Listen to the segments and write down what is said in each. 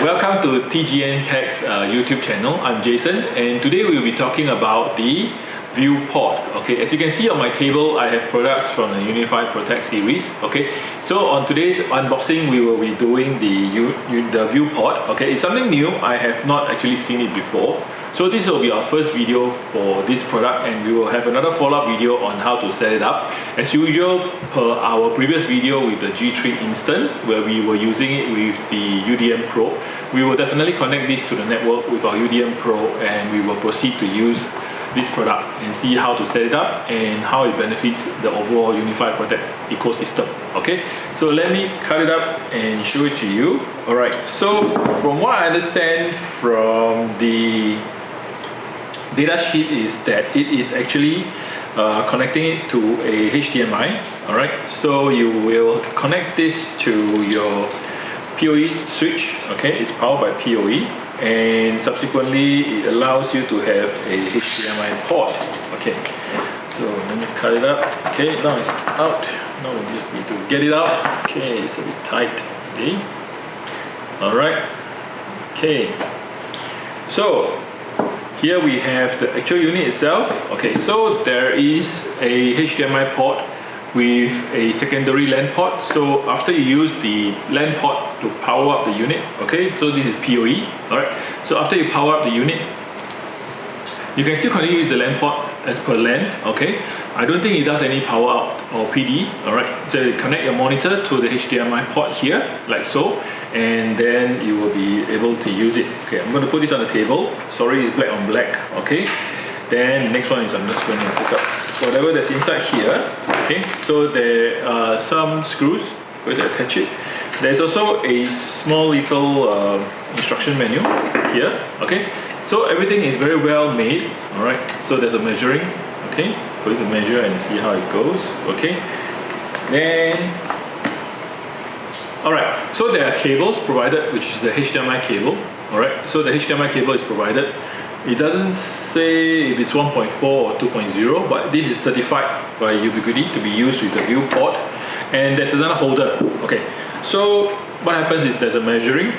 welcome to TGN Tech's YouTube channel. I'm Jason, and today we'll be talking about the ViewPort. Okay, as you can see on my table, I have products from the UniFi Protect series. Okay, so on today's unboxing, we will be doing the ViewPort. Okay, it's something new. I have not actually seen it before. So this will be our first video for this product, and we will have another follow-up video on how to set it up. As usual, per our previous video with the G3 Instant, where we were using it with the UDM Pro, we will definitely connect this to the network with our UDM Pro, and we will proceed to use this product and see how to set it up and how it benefits the overall UniFi Protect ecosystem. Okay, so let me cut it up and show it to you. Alright, so from what I understand from the data sheet is that it is actually connecting it to a HDMI. Alright, so you will connect this to your PoE switch. Okay, it's powered by PoE, and subsequently it allows you to have a HDMI port. Okay, so let me cut it up. Okay, now it's out. Now we just need to get it out. Okay, it's a bit tight. Okay, alright. Okay, so here we have the actual unit itself. Okay, so there is a HDMI port with a secondary LAN port. So after you use the LAN port to power up the unit, okay, so this is PoE. Alright, so after you power up the unit, you can still continue to use the LAN port as per LAN. Okay, I don't think it does any power out or PD. Alright, so you connect your monitor to the HDMI port here, like so, and then you will be able to use it. Okay, I'm going to put this on the table. Sorry, it's black on black. Okay, then the next one is I'm just going to pick up whatever that's inside here. Okay, so there are some screws going to attach it. There's also a small little instruction manual here. Okay, so everything is very well made. Alright, so there's a measuring, okay, for you to measure and see how it goes. Okay, then alright, so there are cables provided, which is the HDMI cable. Alright, so the HDMI cable is provided. It doesn't say if it's 1.4 or 2.0, but this is certified by Ubiquiti to be used with the ViewPort. And there's another holder. Okay, so what happens is there's a measurement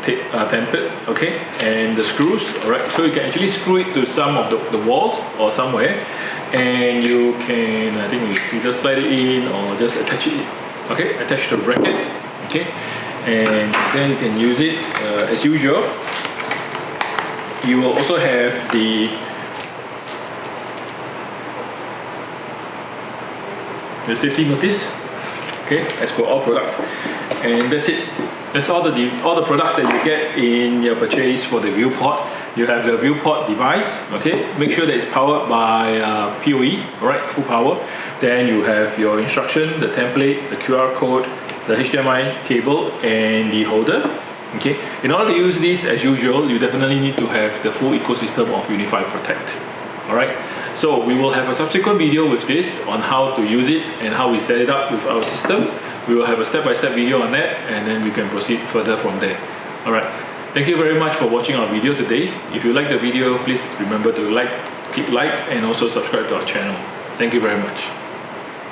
template, okay, and the screws. Alright, so you can actually screw it to some of the walls or somewhere, and you can, I think you just slide it in or just attach it. Okay, attach to the bracket. Okay, and then you can use it as usual. You will also have the safety notice, okay, as for all products, and that's it. That's all the products that you get in your purchase for the ViewPort. You have the ViewPort device, okay, make sure that it's powered by PoE, alright, full power. Then you have your instruction, the template, the QR code, the HDMI cable, and the holder. Okay, in order to use this, as usual, you definitely need to have the full ecosystem of UniFi Protect. Alright, so we will have a subsequent video with this on how to use it and how we set it up with our system. We will have a step-by-step video on that, and then we can proceed further from there. Alright, thank you very much for watching our video today. If you like the video, please remember to click like and also subscribe to our channel. Thank you very much.